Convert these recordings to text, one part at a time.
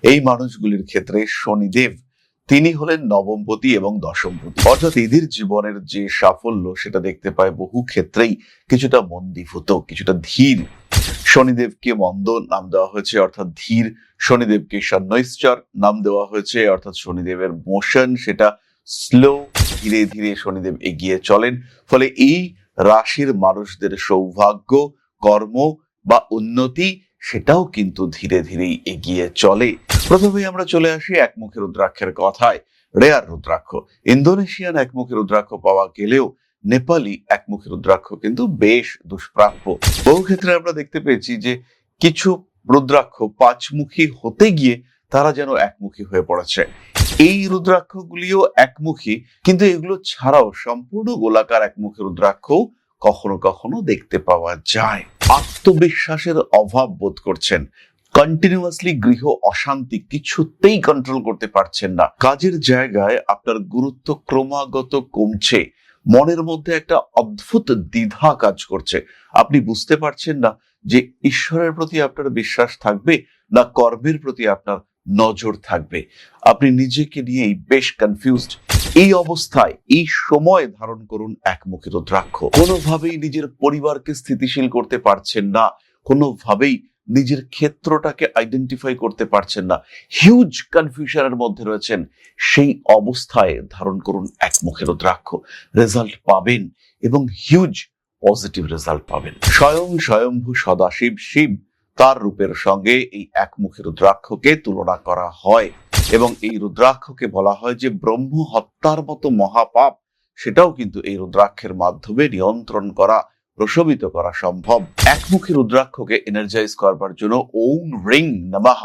এই মানুষগুলির ক্ষেত্রে শনিদেব তিনি হলেন নবমপতি এবং দশমপতি, অর্থাৎ এদের জীবনের যে সাফল্য সেটা দেখতে পায় বহু ক্ষেত্রেই কিছুটা মন্দীভূত, কিছুটা ধীর। শনিদেবকে মন্দ নাম দেওয়া হয়েছে অর্থাৎ ধীর, শনিদেবকে শনৈশ্চর নাম দেওয়া হয়েছে অর্থাৎ শনিদেবের মোশন সেটা স্লো, ধীরে ধীরে শনিদেব এগিয়ে চলেন। ফলে এই রাশির মানুষদের সৌভাগ্য, কর্ম বা উন্নতি সেটাও কিন্তু ধীরে ধীরেই এগিয়ে চলে। প্রথমে আমরা চলে আসি একমুখী রুদ্রাক্ষের কথায়। রেয়ার রুদ্রাক্ষ, ইন্দোনেশিয়ান একমুখী রুদ্রাক্ষ পাওয়া গেলেও নেপালি একমুখী রুদ্রাক্ষ কিন্তু বেশ দুষ্প্রাপ্য। বহু ক্ষেত্রে আমরা দেখতে পেয়েছি যে কিছু রুদ্রাক্ষ পাঁচমুখী হতে গিয়ে তারা যেন একমুখী হয়ে পড়েছে। এই রুদ্রাক্ষগুলিও একমুখী, কিন্তু এগুলো ছাড়াও সম্পূর্ণ গোলাকার একমুখী রুদ্রাক্ষ কখনো কখনো দেখতে পাওয়া যায়। আত্মবিশ্বাসের অভাব বোধ করছেন, কন্টিনিউয়াসলি গৃহ অশান্তি, কিছুতেই কন্ট্রোল করতে পারছেন না, কাজের জায়গায় আপনার গুরুত্ব ক্রমাগত কমছে, মনের মধ্যে একটা অদ্ভুত দ্বিধা কাজ করছে, আপনি বুঝতে পারছেন না যে ঈশ্বরের প্রতি আপনার বিশ্বাস থাকবে না কর্মের প্রতি আপনার নজর থাকবে, আপনি নিজেকে নিয়েই বেশ কনফিউজড। এই অবস্থায় এই সময় ধারণ করুন একমুখী রুদ্রাক্ষ। কোনোভাবেই নিজের পরিবারকে স্থিতিশীল করতে পারছেন না, কোনোভাবেই নিজের ক্ষেত্রটাকে আইডেন্টিফাই করতে পারছেন না, হিউজ কনফিউশনের মধ্যে রয়েছেন, সেই অবস্থায় ধারণ করুন একমুখী রুদ্রাক্ষ। রেজাল্ট পাবেন এবং হিউজ পজিটিভ রেজাল্ট পাবেন। স্বয়ম্ভু সদাশিব শিব তার রূপের সঙ্গে এই একমুখী রুদ্রাক্ষকে তুলনা করা হয় এবং এই রুদ্রাক্ষকে বলা হয় যে ব্রহ্ম হত্যার মতো মহাপাপ সেটাও কিন্তু এই রুদ্রাক্ষের মাধ্যমে নিয়ন্ত্রণ করা, প্রশমিত করা সম্ভব। একমুখী রুদ্রাক্ষকে এনার্জাইজ করবার জন্য ওম রিং নমঃ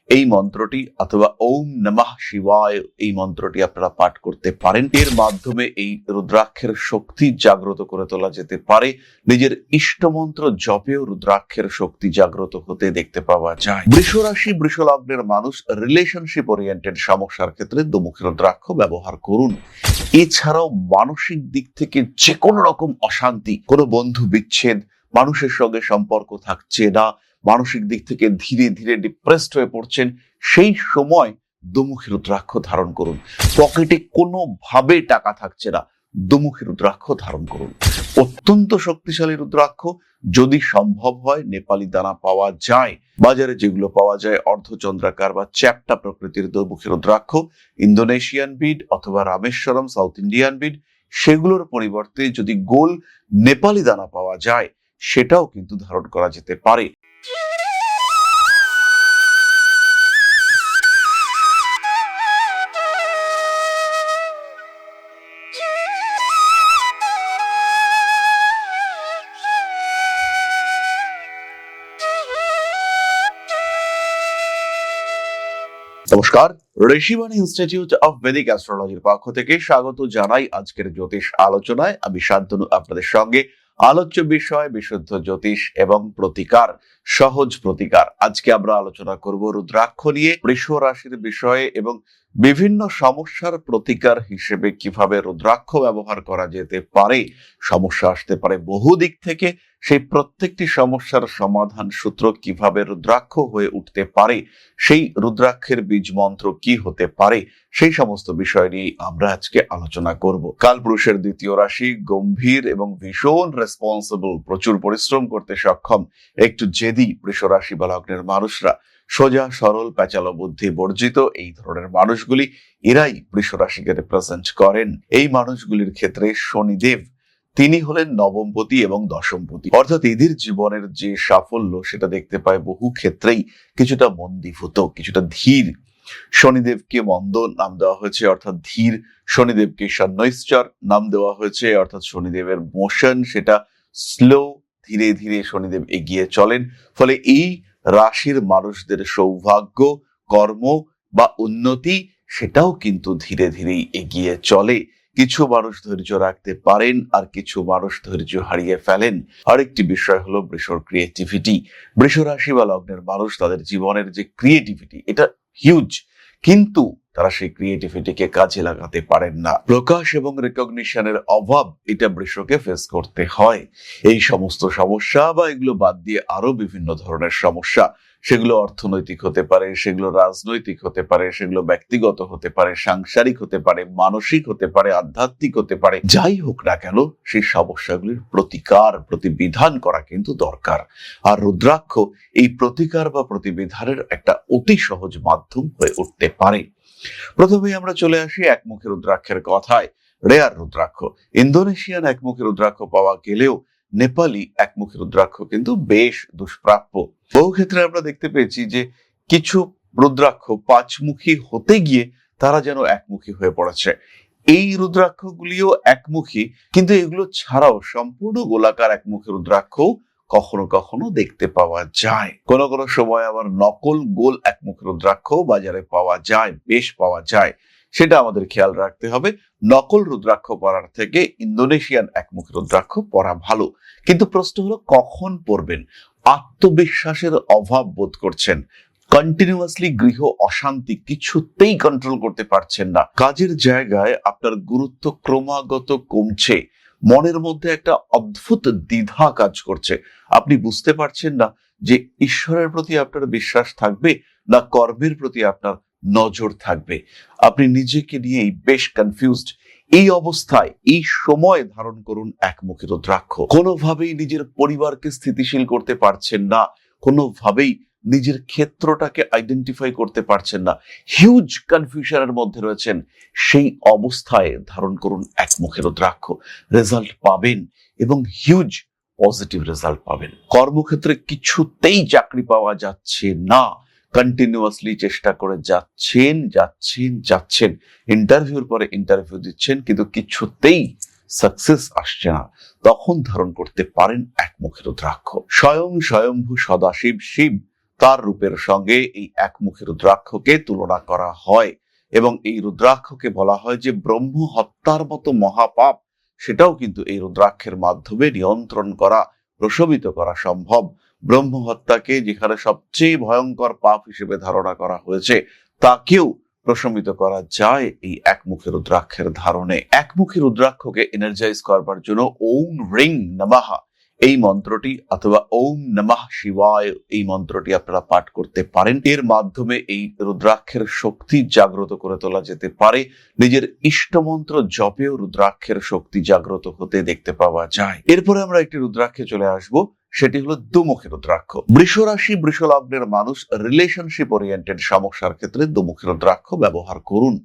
এই মন্ত্রটি অথবা ওম নমঃ শিবায় এই মন্ত্রটি আপনারা পাঠ করতে পারেন। এর মাধ্যমে এই রুদ্রাক্ষের শক্তি জাগ্রত করে তোলা যেতে পারে। নিজের ইষ্টমন্ত্র জপেও রুদ্রাক্ষের শক্তি জাগ্রত হতে দেখতে পাওয়া যায়। বৃষ রাশি, বৃষ লগ্নের মানুষ রিলেশনশিপ ওরিয়েন্টেড সমস্যার ক্ষেত্রে দুমুখী রুদ্রাক্ষ ব্যবহার করুন। এছাড়াও মানসিক দিক থেকে যে কোনো রকম অশান্তি, কোনো বন্ধু বিচ্ছেদ, মানুষের সঙ্গে সম্পর্ক থাকছে না, মানসিক দিক থেকে ধীরে ধীরে ডিপ্রেসড হয়ে পড়ছেন, সেই সময় দুমুখী রুদ্রাক্ষ ধারণ করুন। পকেটে কোনোভাবে টাকা থাকছে না, দুমুখী রুদ্রাক্ষ ধারণ করুন। অত্যন্ত শক্তিশালী রুদ্রাক্ষ, যদি সম্ভব হয় নেপালি দানা পাওয়া যায়, বাজারে যেগুলো পাওয়া যায় অর্ধচন্দ্রাকার বা চ্যাপ্টা প্রকৃতির দুমুখী রুদ্রাক্ষ, ইন্দোনেশিয়ান বিড অথবা রামেশ্বরম সাউথ ইন্ডিয়ান বিড, সেগুলোর পরিবর্তে যদি গোল নেপালি দানা পাওয়া যায় সেটাও কিন্তু ধারণ করা যেতে পারে। নমস্কার, ঋষিবাণী ইনস্টিটিউট অফ বেদিক অ্যাস্ট্রোলজির পক্ষ থেকে স্বাগত জানাই আজকের জ্যোতিষ আলোচনায়। আমি শান্তনু আপনাদের সঙ্গে। আলোচ্য বিষয় বিশুদ্ধ জ্যোতিষ এবং প্রতিকার, সহজ প্রতিকার। আজকে আমরা আলোচনা করব রুদ্রাক্ষ নিয়ে, বৃষ রাশির বিষয়ে এবং বিভিন্ন সমস্যার প্রতিকার হিসেবে কিভাবে রুদ্রাক্ষ ব্যবহার করা যেতে পারে। সমস্যা আসতে পারে বহু দিক থেকে, সেই প্রত্যেকটি সমস্যার সমাধান সূত্র কিভাবে রুদ্রাক্ষ হয়ে উঠতে পারে, সেই রুদ্রাক্ষের বীজ মন্ত্র কি হতে পারে, সেই সমস্ত বিষয় নিয়ে আমরা আজকে আলোচনা করব। কালপুরুষের দ্বিতীয় রাশি, গম্ভীর এবং ভীষণ রেসপন্সিবল, প্রচুর পরিশ্রম করতে সক্ষম, একটু জেদি বৃষ রাশি বা লগ্নের মানুষরা, সোজা সরল প্যাচালো বুদ্ধি বর্জিত এই ধরনের মানুষগুলি, এরাই বৃষ রাশিকে রিপ্রেজেন্ট করেন। এই মানুষগুলির ক্ষেত্রে শনিদেব তিনি হলেন নবমপতি এবং দশমপতি, অর্থাৎ এদের জীবনের যে সাফল্য সেটা দেখতে পায় বহু ক্ষেত্রেই কিছুটা মন্দীভূত, কিছুটা ধীর। শনিদেবকে মন্দ নাম দেওয়া হয়েছে অর্থাৎ ধীর, শনিদেবকে শনৈশ্চর নাম দেওয়া হয়েছে অর্থাৎ শনিদেবের মোশন সেটা স্লো, ধীরে ধীরে শনিদেব এগিয়ে চলেন। ফলে এই রাশির মানুষদের সৌভাগ্য, কর্ম বা উন্নতি সেটাও কিন্তু ধীরে ধীরেই এগিয়ে চলে। কিছু মানুষ ধৈর্য রাখতে পারেন আর কিছু মানুষ ধৈর্য হারিয়ে ফেলেন। আরেকটি বিষয় হলো বৃষর ক্রিয়েটিভিটি। বৃষ রাশি বা লগ্নের মানুষ তাদের জীবনের যে ক্রিয়েটিভিটি এটা হিউজ, কিন্তু তারা সেই ক্রিয়েটিভিটিকে কাজে লাগাতে পারেন না। প্রকাশ এবং রেকগনিশনের অভাব এটা বৃষকে ফেস করতে হয়। এই সমস্ত সমস্যা বা এগুলো বাদ দিয়ে আরো বিভিন্ন ধরনের সমস্যা সেগুলো অর্থনৈতিক হতে পারে, সেগুলো রাজনৈতিক হতে পারে, সেগুলো ব্যক্তিগত হতে পারে, সাংসারিক হতে পারে, মানসিক হতে পারে, আধ্যাত্মিক হতে পারে। যাই হোক না কেন, সেই সমস্যাগুলির প্রতিবিধান করা কিন্তু দরকার। আর রুদ্রাক্ষ এই প্রতিকার বা প্রতিবিধানের একটা অতি সহজ মাধ্যম হয়ে উঠতে পারে। প্রথমেই আমরা চলে আসি একমুখী রুদ্রাক্ষের কথায়। রেয়ার রুদ্রাক্ষ, ইন্দোনেশিয়ান একমুখী রুদ্রাক্ষ পাওয়া গেলেও নেপালি একমুখী রুদ্রাক্ষ কিন্তু বেশ দুষ্প্রাপ্য। বহু ক্ষেত্রে আমরা দেখতে পেয়েছি যে কিছু রুদ্রাক্ষ পাঁচমুখী হতে গিয়ে তারা যেন একমুখী হয়ে পড়েছে। এই রুদ্রাক্ষগুলিও একমুখী, কিন্তু এগুলো ছাড়াও সম্পূর্ণ গোলাকার একমুখী রুদ্রাক্ষ কখনো কখনো দেখতে পাওয়া যায়। কোনো কোনো সময় আবার নকল গোল একমুখী রুদ্রাক্ষ বাজারে পাওয়া যায়, বেশ পাওয়া যায়। সেটা আমাদের খেয়াল রাখতে হবে। নকল রুদ্রাক্ষ পরার থেকে ইন্দোনেশিয়ান একমুখী রুদ্রাক্ষ পরা ভালো। কিন্তু প্রশ্ন হলো কখন পরবেন? আত্মবিশ্বাসের অভাব বোধ করছেন, কন্টিনিউয়াসলি গৃহ অশান্তি কিছুতেই কন্ট্রোল করতে পারছেন না, কাজের জায়গায় আপনার গুরুত্ব ক্রমাগত কমছে, মনের মধ্যে একটা অদ্ভুত দ্বিধা কাজ করছে, আপনি বুঝতে পারছেন না যে ঈশ্বরের প্রতি আপনার বিশ্বাস থাকবে না কর্মের প্রতি আপনার নজর থাকবে। আপনি নিজেকে নিয়েই বেশ কনফিউজড। এই অবস্থায় এই সময় ধারণ করুন একমুখী রুদ্রাক্ষ। কোনোভাবেই নিজের পরিবারকে স্থিতিশীল করতে পারছেন না, কোনোভাবেই নিজের ক্ষেত্রটাকে আইডেন্টিফাই করতে পারছেন না, হিউজ কনফিউশনের মধ্যে রয়েছেন, সেই অবস্থায় ধারণ করুন একমুখী রুদ্রাক্ষ। রেজাল্ট পাবেন এবং হিউজ পজিটিভ রেজাল্ট পাবেন। কর্মক্ষেত্রে কিছুতেই চাকরি পাওয়া যাচ্ছে না, কন্টিনিউয়াসলি চেষ্টা করে যাচ্ছেন, ইন্টারভিউর পরে ইন্টারভিউ দিচ্ছেন, কিন্তু কিছুতেই সাকসেস আসছে না, তখন ধারণ করতে পারেন একমুখী রুদ্রাক্ষ। স্বয়ংভু সদাশিব শিব, তার রূপের সঙ্গে এই একমুখী রুদ্রাক্ষকে তুলনা করা হয় এবং এই রুদ্রাক্ষকে বলা হয় যে ব্রহ্ম হত্যার মতো মহাপাপ, সেটাও কিন্তু এই রুদ্রাক্ষের মাধ্যমে নিয়ন্ত্রণ করা, প্রশমিত করা সম্ভব। ব্রহ্ম হত্যাকে যেখানে সবচেয়ে ভয়ঙ্কর পাপ হিসেবে ধারণা করা হয়েছে, তাকেও প্রশমিত করা যায় এই একমুখী রুদ্রাক্ষের ধারণে। একমুখী রুদ্রাক্ষকে এনার্জাইজ করবার জন্য ওম রিং নমঃ এই মন্ত্রটি অথবা ওম নমঃ শিবায় এই মন্ত্রটি আপনারা পাঠ করতে পারেন। এর মাধ্যমে এই রুদ্রাক্ষের শক্তি জাগ্রত করে তোলা যেতে পারে। নিজের ইষ্টমন্ত্র জপেও রুদ্রাক্ষের শক্তি জাগ্রত হতে দেখতে পাওয়া যায়। এরপরে আমরা একটি রুদ্রাক্ষে চলে আসব, সেটি হলো দুমুখী রুদ্রাক্ষ। বৃষ রাশি, বৃষ লগ্নের মানুষ রিলেশনশিপ ওরিয়েন্টেড সমস্যার ক্ষেত্রে দুমুখী রুদ্রাক্ষ ব্যবহার করুন।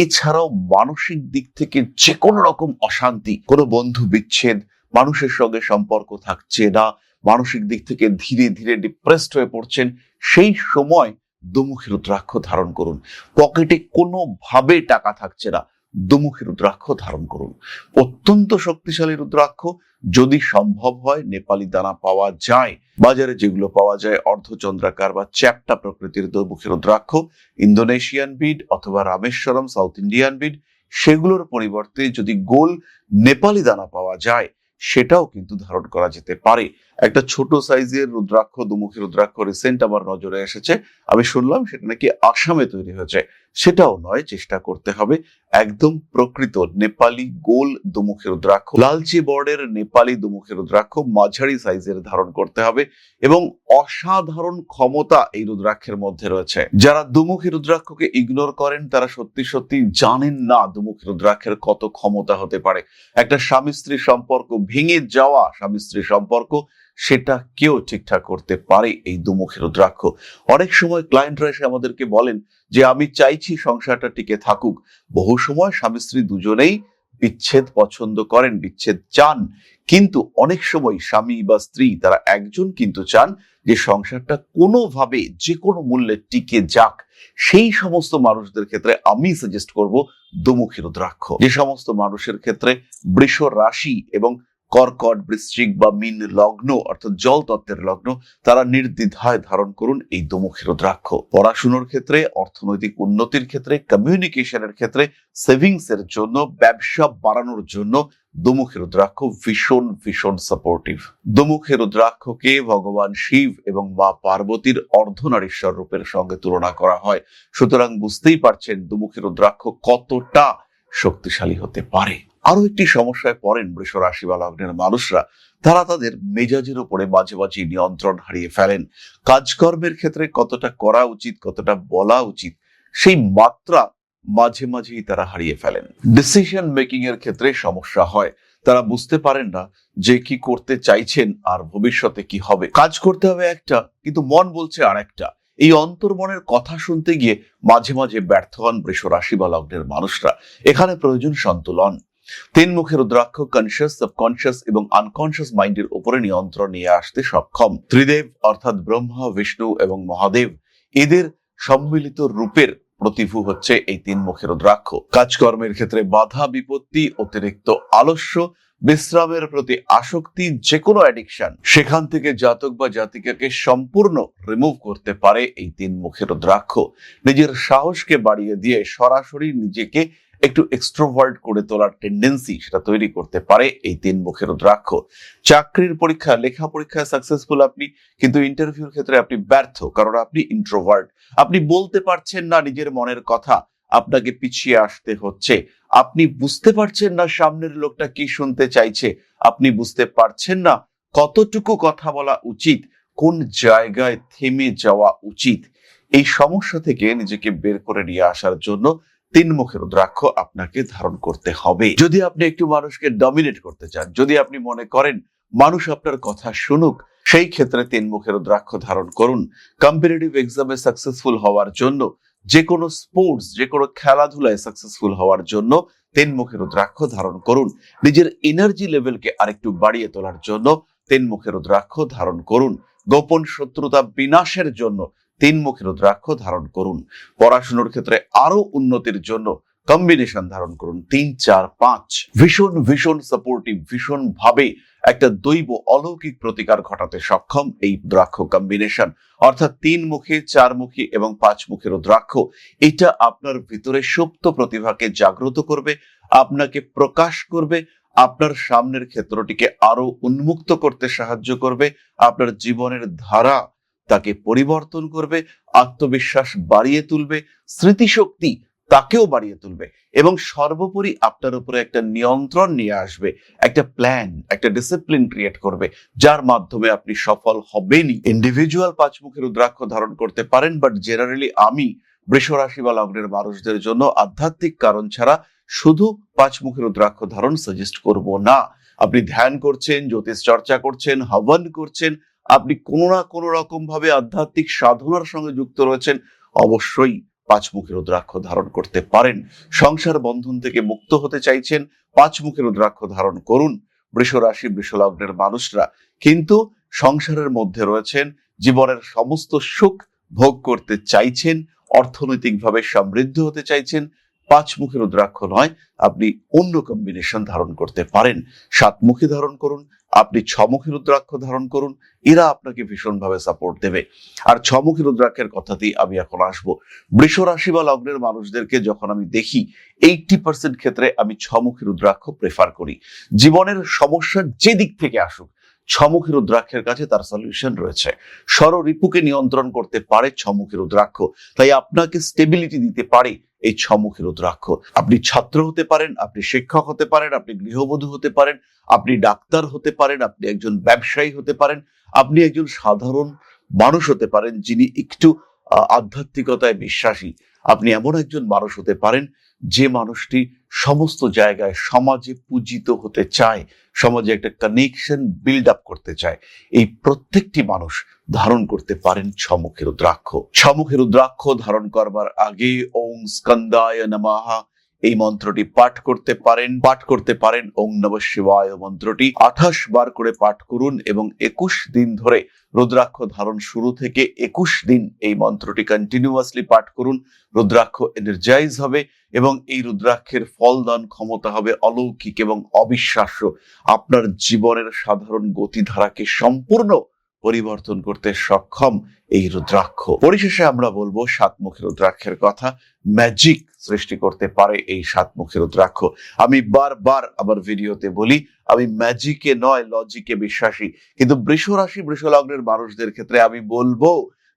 এছাড়াও মানসিক দিক থেকে যে কোনো রকম অশান্তি, কোনো বন্ধু বিচ্ছেদ, মানুষের সঙ্গে সম্পর্ক থাকছে না, মানসিক দিক থেকে ধীরে ধীরে ডিপ্রেসড হয়ে পড়ছেন, সেই সময় দুমুখী রুদ্রাক্ষ ধারণ করুন। পকেটে কোনোভাবে টাকা থাকছে না, দুমুখী রুদ্রাক্ষ ধারণ করুন। অত্যন্ত শক্তিশালী রুদ্রাক্ষ, যদি সম্ভব হয় নেপালি দানা পাওয়া যায়, বাজারে যেগুলো পাওয়া যায় অর্ধচন্দ্রাকার বা চ্যাপ্টা প্রকৃতির দুমুখী রুদ্রাক্ষ, ইন্দোনেশিয়ান বিড অথবা রামেশ্বরম সাউথ ইন্ডিয়ান বিড, সেগুলোর পরিবর্তে যদি গোল নেপালি দানা পাওয়া যায়, সেটাও কিন্তু ধারণ করা যেতে পারে। একটা ছোট সাইজের রুদ্রাক্ষ, দুমুখী রুদ্রাক্ষ রিসেন্ট আমার নজরে এসেছে, আমি শুনলাম সেটা নাকি আসামে তৈরি হয়েছে। সেটাও নয়, চেষ্টা করতে হবে একদম প্রকৃত নেপালি গোল দুমুখী রুদ্রাক্ষ, লালচি বর্ডের নেপালি দুমুখী রুদ্রাক্ষ মাঝারি সাইজের ধারণ করতে হবে এবং অসাধারণ ক্ষমতা এই রুদ্রাক্ষের মধ্যে রয়েছে। যারা দুমুখী রুদ্রাক্ষকে ইগনোর করেন তারা সত্যি সত্যি জানেন না দুমুখী রুদ্রাক্ষের কত ক্ষমতা হতে পারে। একটা স্বামী স্ত্রীর সম্পর্ক ভেঙে যাওয়া, স্বামী স্ত্রীর সম্পর্ক, সেটা কেউ ঠিকঠাক করতে পারে এই দুমুখী রুদ্রাক্ষ। অনেক সময় ক্লায়েন্টরা এসে আমাদেরকে বলেন যে আমি চাইছি সংসারটা টিকে থাকুক। বহু সময় স্বামী স্ত্রী দুজনেই বিচ্ছেদ পছন্দ করেন, বিচ্ছেদ চান, কিন্তু অনেক সময় স্বামী বা স্ত্রী তারা একজন কিন্তু চান যে সংসারটা কোনোভাবে যে কোনো মূল্যে টিকে যাক। সেই সমস্ত মানুষদের ক্ষেত্রে আমি সাজেস্ট করব দুমুখী রুদ্রাক্ষ। যে সমস্ত মানুষের ক্ষেত্রে বৃষ রাশি এবং কর্কট, বৃশ্চিক বা মীন লগ্ন অর্থাৎ জল তত্ত্বের লগ্ন, তারা নির্দ্বিধায় ধারণ করুন এই দুমুখী রুদ্রাক্ষ। পড়াশোনার ক্ষেত্রে, অর্থনৈতিক উন্নতির ক্ষেত্রে, কমিউনিকেশনের ক্ষেত্রে, সেভিংস এর জন্য, ব্যবসা বাড়ানোর জন্য দুমুখী রুদ্রাক্ষ ভীষণ ভীষণ সাপোর্টিভ। দুমুখী রুদ্রাক্ষকে ভগবান শিব এবং মা পার্বতীর অর্ধনারীশ্বর রূপের সঙ্গে তুলনা করা হয়। সুতরাং বুঝতেই পারছেন দুমুখী রুদ্রাক্ষ কতটা শক্তিশালী হতে পারে। আরো একটি সমস্যায় পড়েন বৃষ রাশি বা লগ্নের মানুষরা, তারা তাদের মেজাজের উপরে মাঝে মাঝে নিয়ন্ত্রণ হারিয়ে ফেলেন। কাজকর্মের ক্ষেত্রে কতটা করা উচিত, কতটা বলা উচিত, সেই মাত্রা মাঝে মাঝেই তারা হারিয়ে ফেলেন। ডিসিশন মেকিং এর ক্ষেত্রে সমস্যা হয়, তারা বুঝতে পারেন না যে কি করতে চাইছেন আর ভবিষ্যতে কি হবে। কাজ করতে হবে একটা, কিন্তু মন বলছে আর একটা। এই অন্তর্মনের কথা শুনতে গিয়ে মাঝে মাঝে ব্যর্থ হন বৃষ রাশি বা লগ্নের মানুষরা। এখানে প্রয়োজন সন্তুলন। তিন মুখের রুদ্রাক্ষ কনসিয়াস, সাবকনসিয়াস এবং আনকনসিয়াস মাইন্ডের উপরে নিয়ন্ত্রণ নিয়ে আসতে সক্ষম। ত্রিদেব অর্থাৎ ব্রহ্মা, বিষ্ণু এবং মহাদেব, এদের সম্মিলিত রূপের প্রতিভূ হচ্ছে এই তিন মুখের রুদ্রাক্ষ। কাজকর্মের ক্ষেত্রে বাধা বিপত্তি, অতিরিক্ত আলস্য, বিশ্রামের প্রতি আসক্তি, যে কোনো অ্যাডিকশন, সেখান থেকে জাতক বা জাতিকাকে সম্পূর্ণ রিমুভ করতে পারে এই তিন মুখের রুদ্রাক্ষ। নিজের সাহসকে বাড়িয়ে দিয়ে সরাসরি নিজেকে একটু এক্সট্রোভার্ট করে তোলার টেন্ডেন্সি, সেটা তৈরি করতে পারে এই তিন মুখের রুদ্রাক্ষ। চাকরির পরীক্ষা, লেখা পরীক্ষায় সাকসেসফুল আপনি, কিন্তু ইন্টারভিউর ক্ষেত্রে আপনি ব্যর্থ, কারণ আপনি ইন্ট্রোভার্ট। আপনি বলতে পারছেন না নিজের মনের কথা, আপনাকে পিছিয়ে আসতে হচ্ছে। আপনি বুঝতে পারছেন না সামনের লোকটা কি শুনতে চাইছে, আপনি বুঝতে পারছেন না কতটুকু কথা বলা উচিত, কোন জায়গায় থেমে যাওয়া উচিত। এই সমস্যা থেকে নিজেকে বের করে নিয়ে আসার জন্য তিন মুখের রুদ্রাক্ষ আপনাকে ধারণ করতে হবে। যদি আপনি একটু মানুষকে ডমিনেট করতে চান, যদি আপনি মনে করেন মানুষ আপনার কথা শুনুক, সেই ক্ষেত্রে তিন মুখের রুদ্রাক্ষ ধারণ করুন। কম্পিটিটিভ এক্সামে সাকসেসফুল হওয়ার জন্য, যে কোনো স্পোর্টস, যে কোনো খেলাধুলায় সাকসেসফুল হওয়ার জন্য তিন মুখের রুদ্রাক্ষ ধারণ করুন। নিজের এনার্জি লেভেলকে আরেকটু বাড়িয়ে তোলার জন্য তিন মুখের রুদ্রাক্ষ ধারণ করুন। গোপন শত্রুতা বিনাশের জন্য তিন মুখের রুদ্রাক্ষ ধারণ করুন। পড়াশোনার ক্ষেত্রে আরো উন্নতির জন্য কম্বিনেশন ধারণ করুন 3, 4, 5। ভীষণ ভীষণ সাপোর্টিভ, ভীষণ ভাবে একটা দৈব অলৌকিক প্রতিকার ঘটাতে সক্ষম এই রুদ্রাক্ষ কম্বিনেশন, অর্থাৎ 3 মুখী, 4 মুখী এবং 5 মুখের রুদ্রাক্ষ। এটা আপনার ভিতরে সুপ্ত প্রতিভাকে জাগ্রত করবে, আপনাকে প্রকাশ করবে, আপনার সামনের ক্ষেত্রটিকে আরো উন্মুক্ত করতে সাহায্য করবে, আপনার জীবনের ধারা তাকে পরিবর্তন করবে, আত্মবিশ্বাস বাড়িয়ে তুলবে, স্মৃতিশক্তি তাকেও বাড়িয়ে তুলবে, এবং সর্বোপরি আপনার উপরে একটা নিয়ন্ত্রণ নিয়ে আসবে, একটা প্ল্যান, একটা ডিসিপ্লিন ক্রিয়েট করবে, যার মাধ্যমে আপনি সফল হবেনই। ইন্ডিভিজুয়াল 5 মুখের রুদ্রাক্ষ ধারণ করতে পারেন, বাট জেনারেলি আমি বৃষ রাশি বা লগ্নের মানুষদের জন্য আধ্যাত্মিক কারণ ছাড়া শুধু 5 মুখের রুদ্রাক্ষ ধারণ সাজেস্ট করব না। আপনি ধ্যান করছেন, জ্যোতিষ চর্চা করছেন, হবন করছেন, আপনি কোনো না কোনো রকম ভাবে আধ্যাত্মিক সাধনার সঙ্গে যুক্ত রয়েছেন, অবশ্যই 5 মুখের রুদ্রাক্ষ ধারণ করতে পারেন। সংসার বন্ধন থেকে মুক্ত হতে চাইছেন, 5 মুখের রুদ্রাক্ষ ধারণ করুন বৃষ রাশি বৃষ লগ্নের মানুষরা। কিন্তু সংসারের মধ্যে রয়েছেন, জীবনের সমস্ত সুখ ভোগ করতে চাইছেন, অর্থনৈতিকভাবে সমৃদ্ধ হতে চাইছেন, 5 মুখের রুদ্রাক্ষ নয়, আপনি অন্য কম্বিনেশন ধারণ করতে পারেন। 7 মুখী ধারণ করুন, আপনি 6 মুখী রুদ্রাক্ষ ধারণ করুন, এরা আপনাকে ভীষণভাবে সাপোর্ট দেবে। আর 6 মুখী রুদ্রাক্ষের কথাতেই আমি এখন আসবো। বৃষ রাশি বা লগ্নের মানুষদেরকে যখন আমি দেখি, 80% ক্ষেত্রে আমি 6 মুখী রুদ্রাক্ষ প্রেফার করি। জীবনের সমস্যার যে দিক থেকে আসুক, 6 মুখী রুদ্রাক্ষের কাছে তার সলিউশন রয়েছে। ষড়রিপুকে নিয়ন্ত্রণ করতে পারে 6 মুখী রুদ্রাক্ষ, তাই আপনাকে স্টেবিলিটি দিতে পারে এই 6 মুখী রুদ্রাক্ষ। আপনি ছাত্র হতে পারেন, আপনি শিক্ষক হতে পারেন, আপনি গৃহবধূ হতে পারেন, আপনি ডাক্তার হতে পারেন, আপনি একজন ব্যবসায়ী হতে পারেন, আপনি একজন সাধারণ মানুষ হতে পারেন যিনি একটু আধ্যাত্মিকতায় বিশ্বাসী। আপনি এমন একজন মানুষ হতে পারেন যে মানুষটি সমস্ত জায়গায় সমাজে পূজিত হতে চায়, সমাজে একটা কানেকশন বিল্ড আপ করতে চায়। এই প্রত্যেকটি মানুষ ধারণ করতে পারেন 6 মুখী রুদ্রাক্ষ। 6 মুখী রুদ্রাক্ষ ধারণ করবার আগে ওং স্কন্দায় নমঃ এই মন্ত্রটি পাঠ করতে পারেন। ওং নমঃ শিবায় মন্ত্রটি 28 বার করে পাঠ করুন এবং 21 দিন ধরে, রুদ্রাক্ষ ধারণ শুরু থেকে 21 দিন এই মন্ত্রটি কন্টিনিউয়াসলি পাঠ করুন। রুদ্রাক্ষ এনার্জাইজ হবে এবং এই রুদ্রাক্ষের ফলদান ক্ষমতা হবে অলৌকিক এবং অবিশ্বাস্য। আপনার জীবনের সাধারণ গতিধারাকে সম্পূর্ণ পরিবর্তন করতে সক্ষম এই রুদ্রাক্ষ। পরিশেষে আমরা বলবো 7 মুখী রুদ্রাক্ষের কথা। ম্যাজিক সৃষ্টি করতে পারে এই 7 মুখী রুদ্রাক্ষ। আমি বারবার আমার ভিডিওতে বলি, আমি ম্যাজিকে নয় লজিকে বিশ্বাসী, কিন্তু বৃষ রাশি বৃষ লগ্নের মানুষদের ক্ষেত্রে আমি বলবো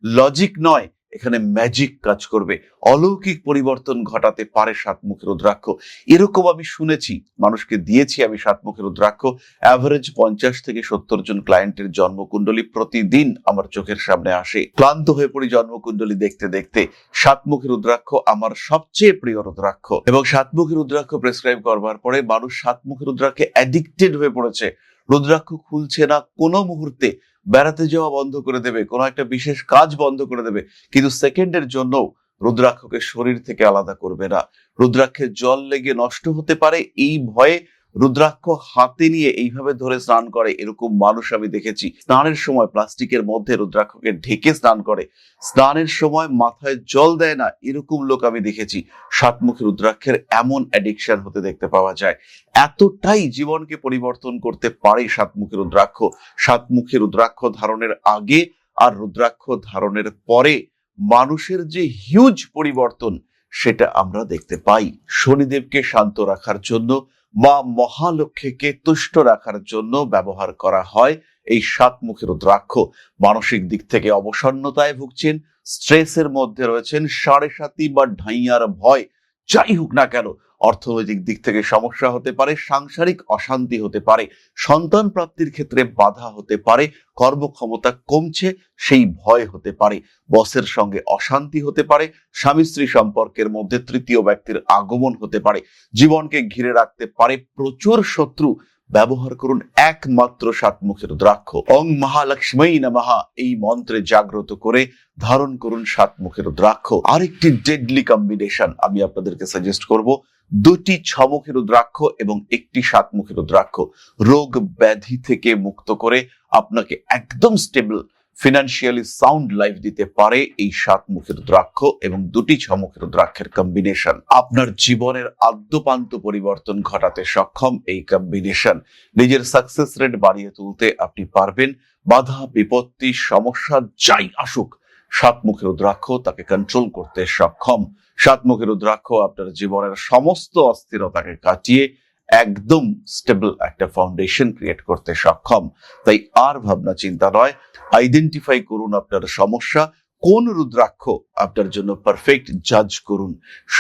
লজিক নয়, এখানে ম্যাজিক কাজ করবে, অলৌকিক পরিবর্তন ঘটাতে পারে সাতমুখী রুদ্রাক্ষ। এরকম আমি শুনেছি, মানুষকে দিয়েছি আমি সাতমুখী রুদ্রাক্ষ। অ্যাভারেজ 50 থেকে 70 জন ক্লায়েন্টের জন্মকুণ্ডলী প্রতিদিন আমার চোখের সামনে আসে। ক্লান্ত হয়ে পড়ি জন্মকুণ্ডলী দেখতে দেখতে। সাতমুখী রুদ্রাক্ষ আমার সবচেয়ে প্রিয় রুদ্রাক্ষ, এবং সাতমুখী রুদ্রাক্ষ প্রেসক্রাইব করবার পরে মানুষ সাতমুখী রুদ্রাক্ষে অ্যাডিক্টেড হয়ে পড়েছে। রুদ্রাক্ষ খুলছে না কোনো মুহূর্তে, বেড়াতে যাওয়া বন্ধ করে দেবে, কোনো একটা বিশেষ কাজ বন্ধ করে দেবে, কিন্তু সেকেন্ডের জন্য রুদ্রাক্ষকে শরীর থেকে আলাদা করবে না। রুদ্রাক্ষের জল লেগে নষ্ট হতে পারে এই ভয়ে রুদ্রাক্ষ হাতে নিয়ে এইভাবে ধরে স্নান করে, এরকম মানুষ আমি দেখেছি। স্নানের সময় প্লাস্টিকের মধ্যে রুদ্রাক্ষকে ঢেকে স্নান করে, স্নানের সময় মাথায় জল দেয় না, এরকম লোক আমি দেখেছি। সাতমুখী রুদ্রাক্ষের এমন অ্যাডিকশন হতে দেখতে পাওয়া যায়। এতটাই জীবনকে পরিবর্তন করতে পারে সাতমুখী রুদ্রাক্ষ। সাতমুখী রুদ্রাক্ষ ধারণের আগে আর রুদ্রাক্ষ ধারণের পরে মানুষের যে হিউজ পরিবর্তন সেটা আমরা দেখতে পাই। শনিদেবকে শান্ত রাখার জন্য, মা মহালক্ষ্মীকে তুষ্ট রাখার জন্য ব্যবহার করা হয় এই সাতমুখী রুদ্রাক্ষ। মানসিক দিক থেকে অবসন্নতায় ভুগছেন, স্ট্রেসের মধ্যে রয়েছেন, সাড়ে সাতি বা ঢাইয়ার ভয় যাই হোক না কেন, অর্থনৈতিক দিক থেকে সমস্যা হতে পারে, সাংসারিক অশান্তি হতে পারে, সন্তান প্রাপ্তির ক্ষেত্রে বাধা হতে পারে, কর্মক্ষমতা কমছে সেই ভয় হতে পারে, বসের সঙ্গে অশান্তি হতে পারে, স্বামী স্ত্রী সম্পর্কের মধ্যে তৃতীয় ব্যক্তির আগমন হতে পারে, জীবনকে ঘিরে রাখতে পারে প্রচুর শত্রু। ব্যবহার করুন একমাত্র সাতমুখী রুদ্রাক্ষ। ওং মহালক্ষ্মী নমঃ এই মন্ত্রে জাগ্রত করে ধারণ করুন সাতমুখী রুদ্রাক্ষ। আরেকটি ডেডলি কম্বিনেশন আমি আপনাদেরকে সাজেস্ট করব, 2টি 6মুখী রুদ্রাক্ষ এবং 1টি 7মুখী রুদ্রাক্ষ রোগ ব্যাধি থেকে মুক্ত করে আপনাকে একদম স্টেবল ফিনান্সিয়ালি সাউন্ড লাইফ দিতে পারে এই 7মুখী রুদ্রাক্ষ এবং 2টি 6মুখী রুদ্রাক্ষের কম্বিনেশন। আপনার জীবনের আদ্যপান্ত পরিবর্তন ঘটাতে সক্ষম এই কম্বিনেশন। নিজের সাকসেস রেট বাড়িয়ে তুলতে আপনি পারবেন। বাধা বিপত্তি সমস্যা যাই আসুক, 7মুখী রুদ্রাক্ষ তাকে কন্ট্রোল করতে সক্ষম। 7মুখী রুদ্রাক্ষ আপনার জীবনের সমস্ত অস্থিরতাকে কাটিয়ে একদম স্টেবল একটা ফাউন্ডেশন ক্রিয়েট করতে সক্ষম। তাই আর ভাবনা চিন্তা নয়, আইডেন্টিফাই করুন আপনার সমস্যা, কোন রুদ্রাক্ষ আপনার জন্য পারফেক্ট জাজ করুন।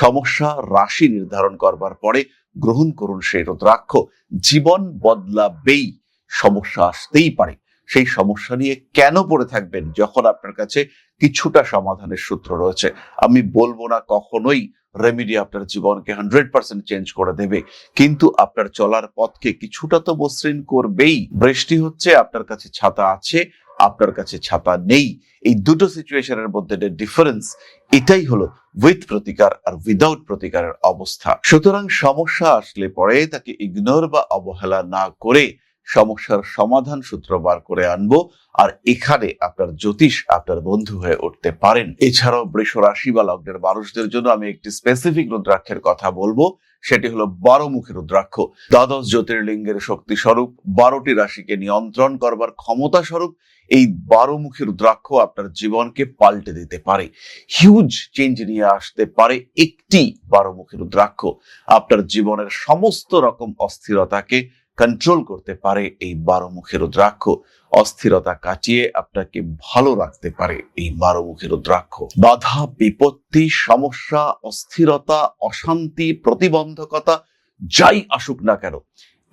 সমস্যা রাশি নির্ধারণ করবার পরে গ্রহণ করুন সেই রুদ্রাক্ষ। জীবন বদলাবেই, সমস্যা আসতেই পারে, সেই সমস্যা নিয়ে কেন পড়ে থাকবেন যখন আপনার কাছে কিছুটা সমাধানের সূত্র রয়েছে। আমি বলবো না কখনোই রেমেডি আপনার জীবনকে 100% চেঞ্জ করে দেবে, কিন্তু আপনার চলার পথকে কিছুটা তো মসৃণ করবেই। বৃষ্টি হচ্ছে, আপনার কাছে ছাতা আছে, আপনার কাছে ছাতা নেই, এই দুটো সিচুয়েশনের মধ্যে ডিফারেন্স এটাই হলো উইথ প্রতিকার আর উইদাউট প্রতিকারের অবস্থা। সুতরাং সমস্যা আসলে পরে তাকে ইগনোর বা অবহেলা না করে সমস্যার সমাধান সূত্র বার করে আনবো, আর এখানে আপনার জ্যোতিষ আপনার বন্ধু হয়ে উঠতে পারেন। এছাড়াও বৃষ রাশি বা লগ্নের মানুষদের জন্য আমি একটি স্পেসিফিক রুদ্রাক্ষের কথা বলবো, সেটি হলো 12মুখী রুদ্রাক্ষ। দ্বাদশ জ্যোতির্লিঙ্গের শক্তি স্বরূপ, 12টি রাশিকে নিয়ন্ত্রণ করবার ক্ষমতা স্বরূপ এই 12মুখী রুদ্রাক্ষ আপনার জীবনকে পাল্টে দিতে পারে, হিউজ চেঞ্জ নিয়ে আসতে পারে। একটি 12মুখী রুদ্রাক্ষ আপনার জীবনের সমস্ত রকম অস্থিরতাকে কন্ট্রোল করতে পারে। এই 12মুখী রুদ্রাক্ষ অস্থিরতা কাটিয়ে আপনাকে ভালো রাখতে পারে। এই 12মুখী রুদ্রাক্ষ বাধা বিপত্তি সমস্যা অস্থিরতা অশান্তি প্রতিবন্ধকতা যাই আসুক না কেন,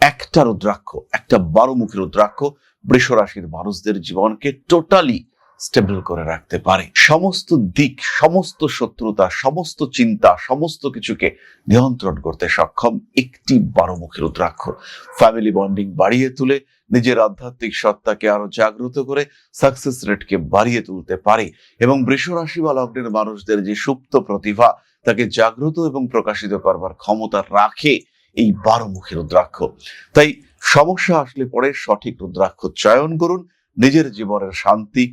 একটা রুদ্রাক্ষ, একটা 12মুখী রুদ্রাক্ষ বৃষ রাশির মানুষদের জীবনকে টোটালি স্টেবল করে রাখতে পারে। সমস্ত দিক, সমস্ত শত্রুতা, সমস্ত চিন্তা, সমস্ত কিছুকে নিয়ন্ত্রণ করতে সক্ষম একটি 12মুখী রুদ্রাক্ষ। ফ্যামিলি বন্ডিং বাড়িয়ে তুলে নিজের আধ্যাত্মিক সত্তাকে আরো জাগ্রত করে সাকসেস রেটকে বাড়িয়ে তুলতে পারে, এবং বৃষ রাশি বা লগ্নের মানুষদের যে সুপ্ত প্রতিভা তাকে জাগ্রত এবং প্রকাশিত করবার ক্ষমতা রাখে এই 12মুখী রুদ্রাক্ষ। তাই সমস্যা আসলে পরে সঠিক রুদ্রাক্ষ চয়ন করুন, নিজের জীবনের শান্তি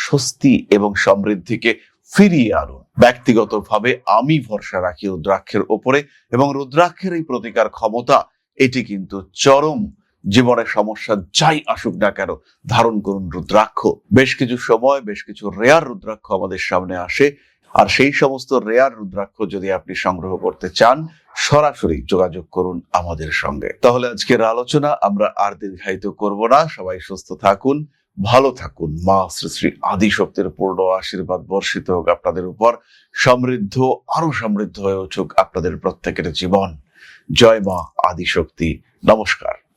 স্বস্তি এবং সমৃদ্ধিকে ফিরিয়ে আনুন। ব্যক্তিগতভাবে আমি ভরসা রাখি রুদ্রাক্ষের ওপরে, এবং রুদ্রাক্ষের এই প্রতিকার ক্ষমতা এটি কিন্তু চরম। জীবনের সমস্যা যাই আসুক না কেন ধারণ করুন রুদ্রাক্ষ। বেশ কিছু সময় বেশ কিছু রেয়ার রুদ্রাক্ষ আমাদের সামনে আসে, আর সেই সমস্ত রেয়ার রুদ্রাক্ষ যদি আপনি সংগ্রহ করতে চান সরাসরি যোগাযোগ করুন আমাদের সঙ্গে। তাহলে আজকের আলোচনা আমরা আর দীর্ঘায়িত করব না। সবাই সুস্থ থাকুন, ভালো থাকুন। মা শ্রী শ্রী আদিশক্তির পূর্ণ আশীর্বাদ বর্ষিত হোক আপনাদের উপর। আরো সমৃদ্ধ হয়ে উঠুক আপনাদের প্রত্যেকের জীবন। জয় মা আদিশক্তি। নমস্কার।